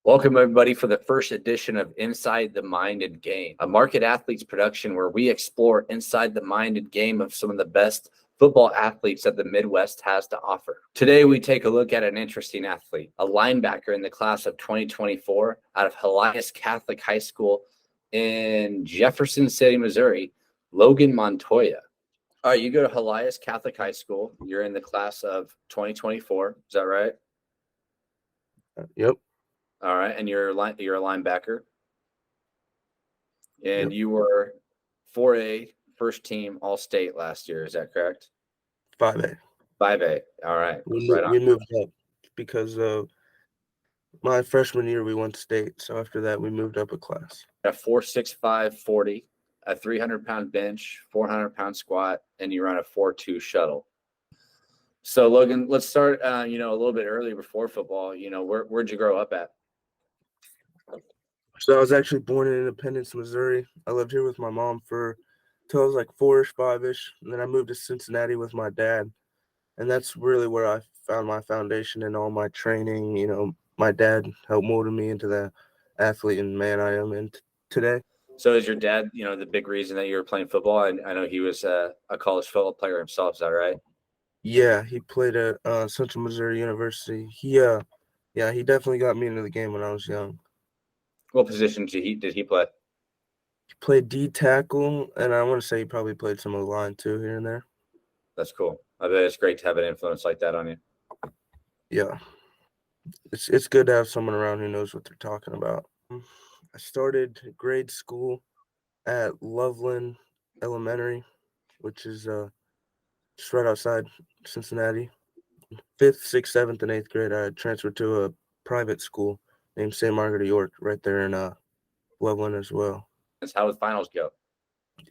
Welcome, everybody, for the first edition of Inside the Mind and Game, a Market Athletes production where we explore inside the mind and game of some of the best football athletes that the Midwest has to offer. Today, we take a look at an interesting athlete, a linebacker in the class of 2024 out of Helias Catholic High School in Jefferson City, Missouri, Logan Montoya. All right, you go to Helias Catholic High School. You're in the class of 2024. Is that right? Yep. All right, and you're a linebacker, and Yep. you were 4A first team All State last year. Is that correct? 5A. 5A. All right, We right on. moved up because my freshman year we went state. So after that we moved up a class. A 4.65 40, a 300-pound bench, 400-pound squat, and you run a 4.2 shuttle. So Logan, let's start. A little bit earlier before football. Where'd you grow up at? So I was actually born in Independence, Missouri. I lived here with my mom till I was like 4-ish, 5-ish, and then I moved to Cincinnati with my dad. And that's really where I found my foundation and all my training. My dad helped mold me into the athlete and man I am in today. So is your dad, the big reason that you were playing football? I know he was a college football player himself. Is that right? Yeah, he played at Central Missouri University. He definitely got me into the game when I was young. What position did he play? He played D tackle, and I want to say he probably played some of the line too here and there. That's cool. I bet it's great to have an influence like that on you. Yeah, it's good to have someone around who knows what they're talking about. I started grade school at Loveland Elementary, which is just right outside Cincinnati. 5th, 6th, 7th, and 8th grade, I transferred to a private school named St. Margaret of York right there in Loveland as well. How did finals go?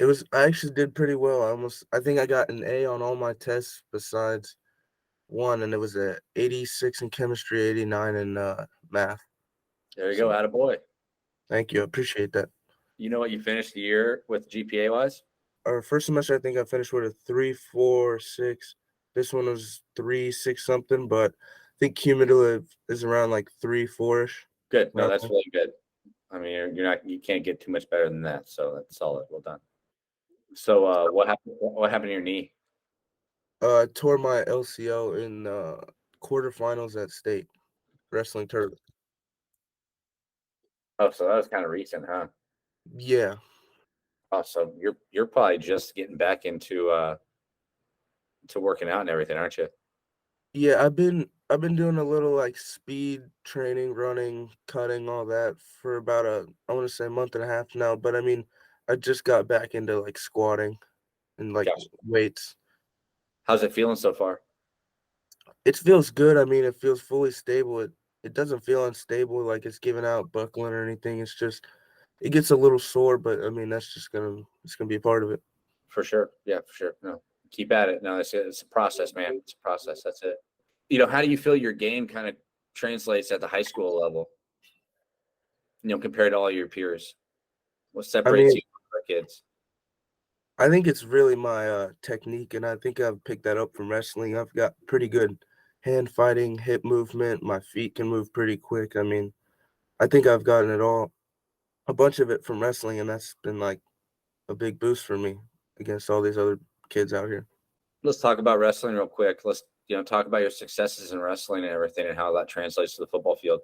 I actually did pretty well. I think I got an A on all my tests besides one, and it was a 86 in chemistry, 89 in math. There you go, attaboy. Thank you. I appreciate that. You know what you finished the year with GPA-wise? Our first semester, I think I finished with a 3.46. This one was 3.6 something, but I think cumulative is around like 3.4-ish. Good. No, that's really good. I mean, you can't get too much better than that. So that's solid. Well done. So what happened? What happened to your knee? I tore my LCL in quarterfinals at state wrestling tournament. Oh, so that was kind of recent, huh? Yeah. Oh, so you're probably just getting back into to working out and everything, aren't you? Yeah, I've been doing a little like speed training, running, cutting, all that for about I want to say month and a half now. But I mean, I just got back into like squatting and like weights. How's it feeling so far? It feels good. I mean, it feels fully stable. It doesn't feel unstable, like it's giving out, buckling or anything. It's just it gets a little sore, but I mean it's gonna be a part of it. For sure. Yeah, for sure. No, keep at it. No, it's a process, man. It's a process. That's it. How do you feel your game kind of translates at the high school level? Compared to all your peers, what separates you from our kids? I think it's really my technique, and I think I've picked that up from wrestling. I've got pretty good hand fighting, hip movement. My feet can move pretty quick. I mean, I think I've gotten a bunch of it from wrestling, and that's been like a big boost for me against all these other kids out here. Let's talk about wrestling real quick. Let's talk about your successes in wrestling and everything, and how that translates to the football field.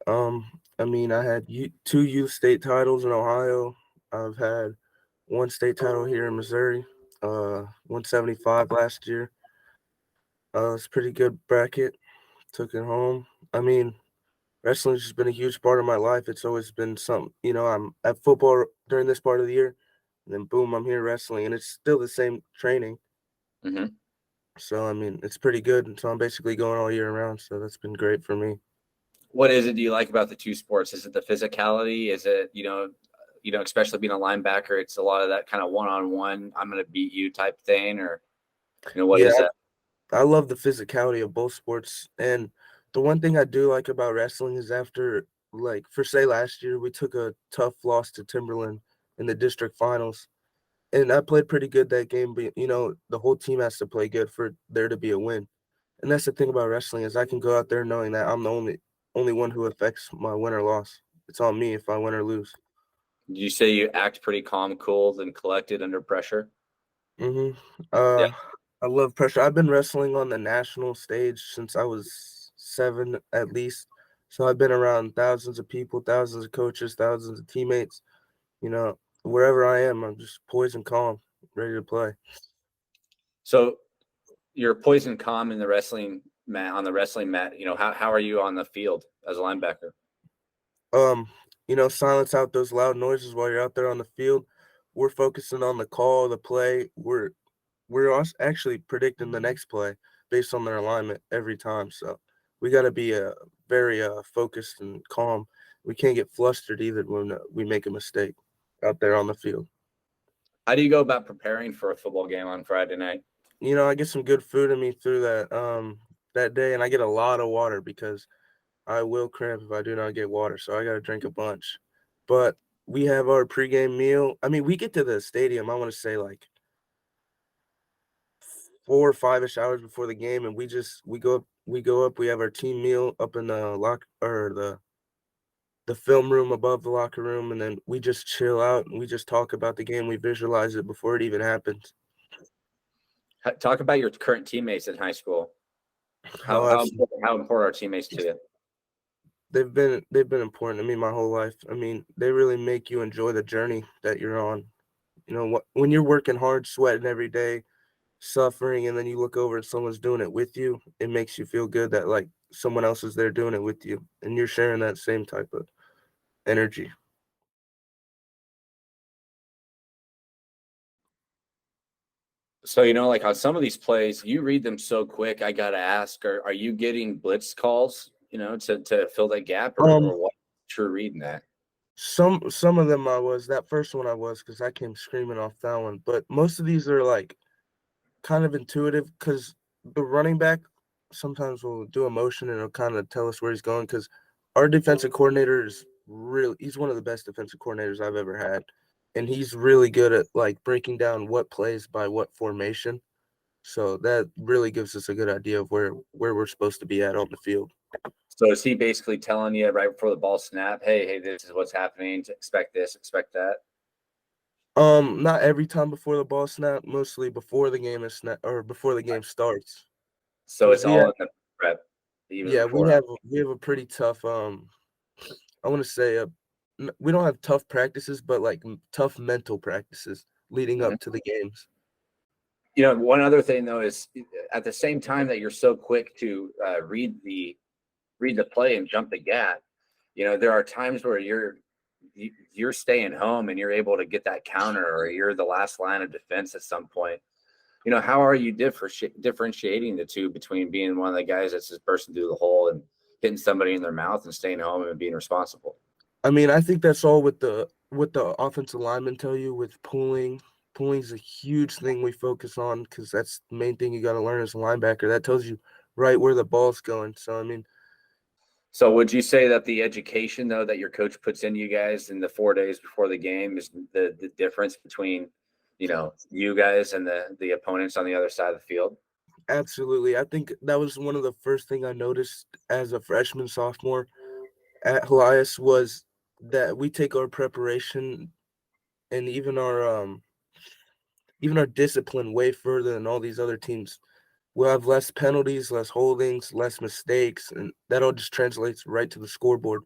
I mean, I had 2 youth state titles in Ohio. I've had 1 state title here in Missouri. 175 last year. It's a pretty good bracket. Took it home. I mean, wrestling's just been a huge part of my life. It's always been something, I'm at football during this part of the year, and then boom, I'm here wrestling, and it's still the same training. Mm-hmm. So, I mean, it's pretty good. And so I'm basically going all year round. So that's been great for me. What is it do you like about the two sports? Is it the physicality? Is it, especially being a linebacker, it's a lot of that kind of one-on-one, I'm going to beat you type thing, or, what is that? I love the physicality of both sports. And the one thing I do like about wrestling is after, like, for say last year, we took a tough loss to Timberland in the district finals. And I played pretty good that game, but, the whole team has to play good for there to be a win. And that's the thing about wrestling is I can go out there knowing that I'm the only one who affects my win or loss. It's on me if I win or lose. You say you act pretty calm, cool, and collected under pressure? Mm-hmm. Yeah. I love pressure. I've been wrestling on the national stage since I was 7 at least. So I've been around thousands of people, thousands of coaches, thousands of teammates. Wherever I am, I'm just poised and calm, ready to play. So you're poised and calm in the wrestling mat, on the wrestling mat. How are you on the field as a linebacker? Silence out those loud noises while you're out there on the field. We're focusing on the call, the play. We're also actually predicting the next play based on their alignment every time. So we got to be very focused and calm. We can't get flustered either when we make a mistake out there on the field. How do you go about preparing for a football game on Friday night? I get some good food in me through that day, and I get a lot of water because I will cramp if I do not get water. So I got to drink a bunch. But we have our pregame meal. I mean, we get to the stadium, I want to say like 4 or 5-ish hours before the game, and we go up, we have our team meal up in the the film room above the locker room, and then we just chill out and we just talk about the game. We visualize it before it even happens. Talk about your current teammates in high school. Oh, How important are teammates to you? they've been important to me my whole life. I mean, they really make you enjoy the journey that you're on. When you're working hard, sweating every day, suffering, and then you look over and someone's doing it with you, it makes you feel good that like someone else is there doing it with you and you're sharing that same type of energy. So, like on some of these plays, you read them so quick. I got to ask, are you getting blitz calls, to fill that gap, or Um, what? True reading that. some of them I was, that first one I was, because I came screaming off that one. But most of these are like kind of intuitive because the running back sometimes will do a motion and it'll kind of tell us where he's going because our defensive coordinator is he's one of the best defensive coordinators I've ever had. And he's really good at like breaking down what plays by what formation. So that really gives us a good idea of where we're supposed to be at on the field. So is he basically telling you right before the ball snap, hey, this is what's happening, to expect this, expect that? Not every time before the ball snap, mostly before the game is snap or before the game starts. So Because it's all in the prep, even yeah, we before. have a pretty tough I want to say we don't have tough practices, but like tough mental practices leading Mhm. up to the games. One other thing though is at the same time that you're so quick to read the play and jump the gap. There are times where you're staying home and you're able to get that counter, or you're the last line of defense at some point. How are you differentiating the two between being one of the guys that's just bursting through the hole and hitting somebody in their mouth and staying home and being responsible? I mean, I think that's all with the offensive linemen tell you with pulling. Pulling is a huge thing we focus on because that's the main thing you got to learn as a linebacker. That tells you right where the ball's going. So I mean, So would you say that the education though that your coach puts in you guys in the 4 days before the game is the difference between, you guys and the opponents on the other side of the field? absolutely. I think that was one of the first thing I noticed as a freshman, sophomore at Helias was that we take our preparation and even our discipline way further than all these other teams. We'll have less penalties, less holdings, less mistakes, and that all just translates right to the scoreboard.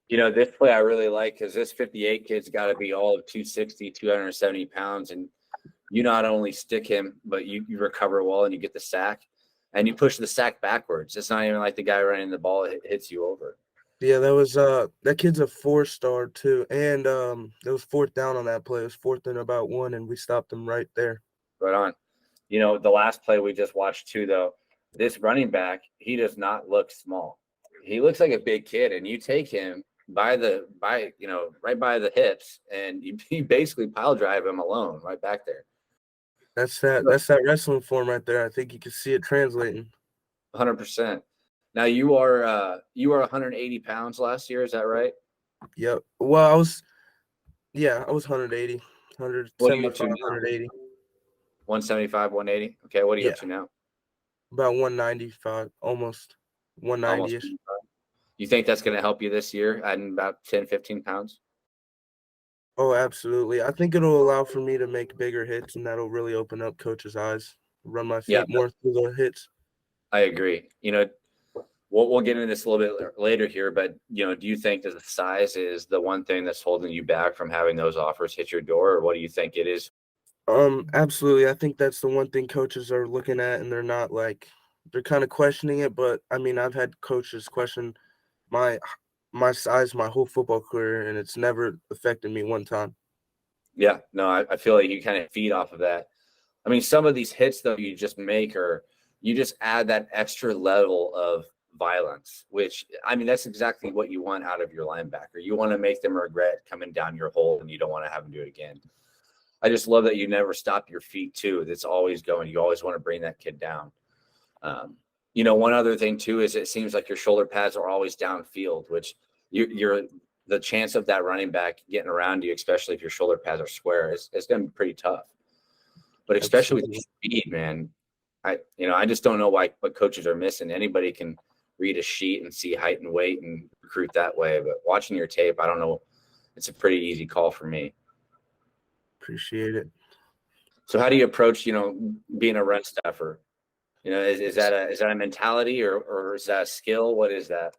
This play I really like because this 58 kid's got to be all of 260, 270 pounds. And you not only stick him, but you recover well and you get the sack and you push the sack backwards. It's not even like the guy running the ball hits you over. Yeah, that kid's a 4-star too. And it was fourth down on that play. It was fourth and about 1, and we stopped him right there. Right on. The last play we just watched too, though, this running back, he does not look small. He looks like a big kid, and you take him right by the hips, and you basically pile drive him alone right back there. That's that wrestling form right there. I think you can see it translating. 100%. Now you are 180 pounds last year, is that right? Yep. Well, I was 180, What are you up 172, to now? 180. 175, 180. Okay, what are you up Yeah, to now? about 195, almost Almost. 190-ish. You think that's going to help you this year, adding about 10, 15 pounds? Oh, absolutely. I think it'll allow for me to make bigger hits, and that'll really open up coaches' eyes, run my Yeah, feet more through the hits. I agree. We'll get into this a little bit later here, but do you think that the size is the one thing that's holding you back from having those offers hit your door, or what do you think it is? Absolutely. I think that's the one thing coaches are looking at, and they're kind of questioning it. But I mean, I've had coaches question my my size my whole football career, and it's never affected me one time. Yeah, no, I feel like you kind of feed off of that. I mean, some of these hits though you just make, or you just add that extra level of violence, which I mean that's exactly what you want out of your linebacker. You want to make them regret coming down your hole, and you don't want to have them do it again. I just love that you never stop your feet too. That's always going. You always want to bring that kid down. One other thing too is it seems like your shoulder pads are always downfield, which you're the chance of that running back getting around you, especially if your shoulder pads are square, it's going to be pretty tough. But especially with Absolutely. speed, man, I just don't know what coaches are missing. Anybody can read a sheet and see height and weight and recruit that way, but watching your tape, I don't know. It's a pretty easy call for me. Appreciate it. So how do you approach, being a run stuffer? Is that a mentality or is that a skill? What is that?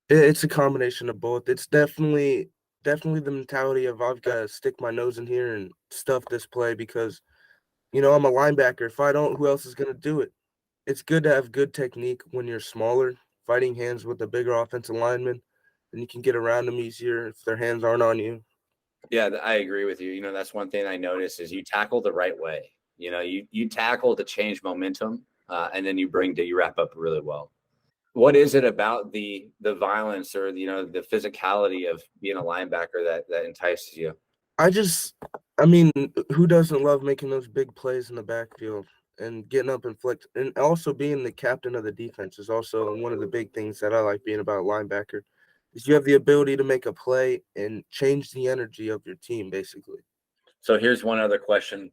It's a combination of both. It's definitely the mentality of I've got to stick my nose in here and stuff this play because I'm a linebacker. If I don't, who else is going to do it? It's good to have good technique when you're smaller, fighting hands with a bigger offensive lineman, and you can get around them easier if their hands aren't on you. Yeah, I agree with you. That's one thing I noticed is you tackle the right way. You tackle to change momentum, and then you wrap up really well. What is it about the violence or the physicality of being a linebacker that entices you? I mean, who doesn't love making those big plays in the backfield and getting up and flick, and also being the captain of the defense is also one of the big things that I like being about a linebacker. Is you have the ability to make a play and change the energy of your team, basically. So here's one other question.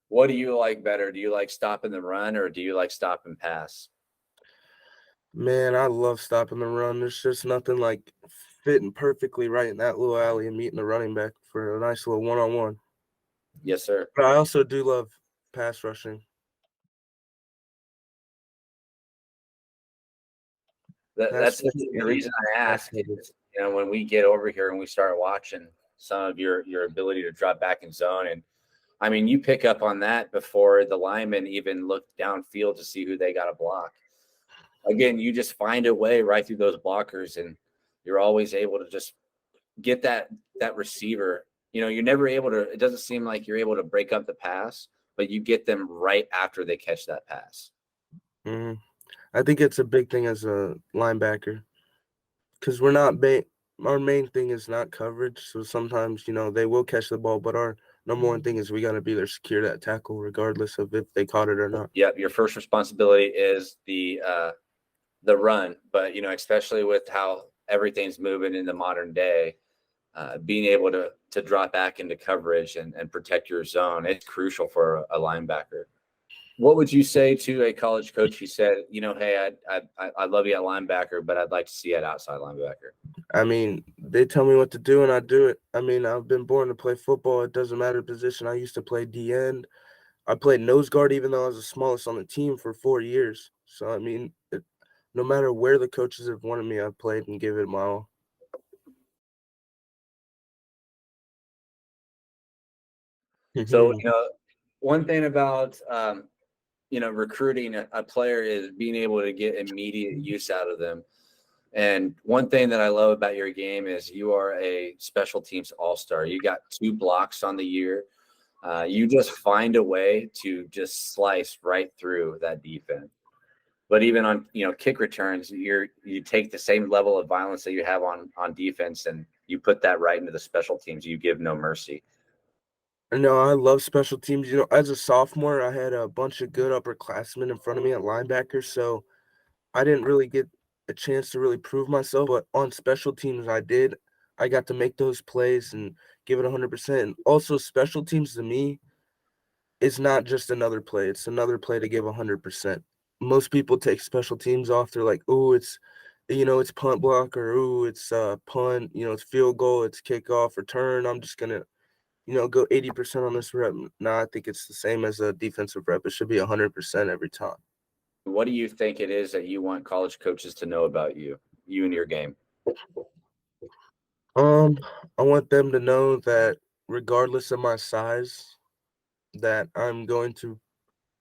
What do you like better? Do you like stopping the run or do you like stop and pass? Man, I love stopping the run. There's just nothing like fitting perfectly right in that little alley and meeting the running back for a nice little one-on-one. Yes, sir. But I also do love pass rushing. That's That's the reason I ask fascinating. is, when we get over here and we start watching some of your ability to drop back in zone. And I mean, you pick up on that before the linemen even look downfield to see who they got to block. Again, you just find a way right through those blockers, and you're always able to just get that receiver. You're never able to. It doesn't seem like you're able to break up the pass, but you get them right after they catch that pass. Mhm. I think it's a big thing as a linebacker because our main thing is not coverage. So sometimes, they will catch the ball, but our number one thing is we got to be there, secure that tackle, regardless of if they caught it or not. Yep, your first responsibility is the run, but especially with how everything's moving in the modern day, being able to drop back into coverage and protect your zone, it's crucial for a linebacker. What would you say to a college coach who said, hey, I love you at linebacker, but I'd like to see you at outside linebacker? I mean, they tell me what to do and I do it. I mean, I've been born to play football. It doesn't matter the position. I used to play D end. I played nose guard even though I was the smallest on the team for 4 years. So, I mean, no matter where the coaches have wanted me, I've played and give it my all. So, one thing about, recruiting a player is being able to get immediate use out of them. And one thing that I love about your game is you are a special teams all-star. You got 2 blocks on the year. You just find a way to just slice right through that defense. But even on kick returns, you take the same level of violence that you have on defense and you put that right into the special teams. You give no mercy. No, I love special teams. As a sophomore, I had a bunch of good upperclassmen in front of me at linebacker, so I didn't really get a chance to really prove myself. But on special teams, I did. I got to make those plays and give it 100%. And also, special teams to me it's not just another play. It's another play to give 100%. Most people take special teams off. They're like, oh, it's punt block, or it's punt, it's field goal, it's kickoff, return. I'm just gonna, go 80% on this rep. No, I think it's the same as a defensive rep. It should be 100% every time. What do you think it is that you want college coaches to know about you and your game? I want them to know that regardless of my size, that I'm going to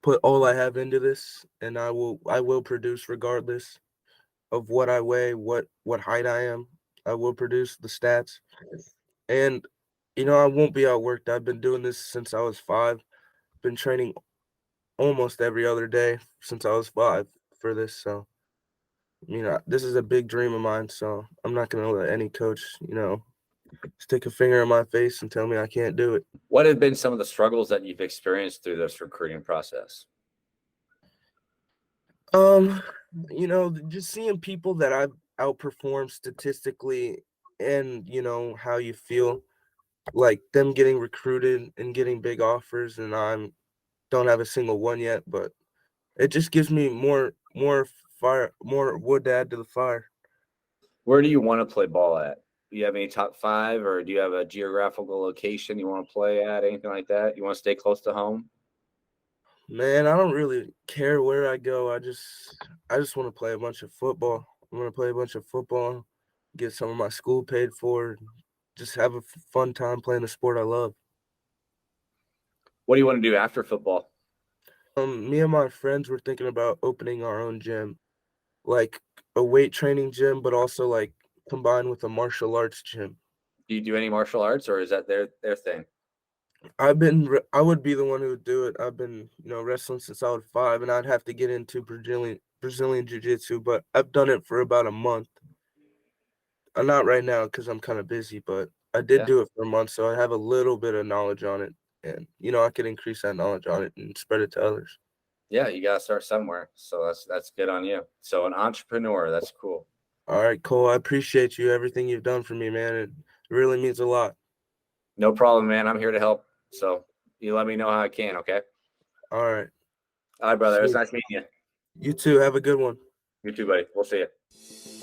put all I have into this, and I will produce regardless of what I weigh, what height I am. I will produce the stats. And I won't be outworked. I've been doing this since I was 5. Been training almost every other day since I was 5 for this. So, this is a big dream of mine. So I'm not gonna let any coach, stick a finger in my face and tell me I can't do it. What have been some of the struggles that you've experienced through this recruiting process? Um, just seeing people that I've outperformed statistically, and how you feel like them getting recruited and getting big offers, and I don't have a single one yet, but it just gives me more fire, more wood to add to the fire. Where do you want to play ball at? Do you have any top 5, or do you have a geographical location you want to play at? Anything like that? You want to stay close to home? Man, I don't really care where I go. I just want to play a bunch of football. I want to play a bunch of football, get some of my school paid for, just have a fun time playing the sport I love. What do you want to do after football? Me and my friends were thinking about opening our own gym, like a weight training gym, but also like combined with a martial arts gym. Do you do any martial arts, or is that their thing? I would be the one who would do it. I've been, wrestling since I was 5, and I'd have to get into Brazilian jiu-jitsu, but I've done it for about a month. Not right now because I'm kind of busy, but I did Yeah. do it for a month, so I have a little bit of knowledge on it, and I could increase that knowledge on it and spread it to others. Yeah, you gotta start somewhere. So that's good on you. So an entrepreneur, that's cool. All right, Cole, I appreciate you, everything you've done for me, man. It really means a lot. No problem, man. I'm here to help. So you let me know how I can, okay? All right. All right, brother. It was See, nice meeting you. you too. Have a good one. You too, buddy. We'll see you.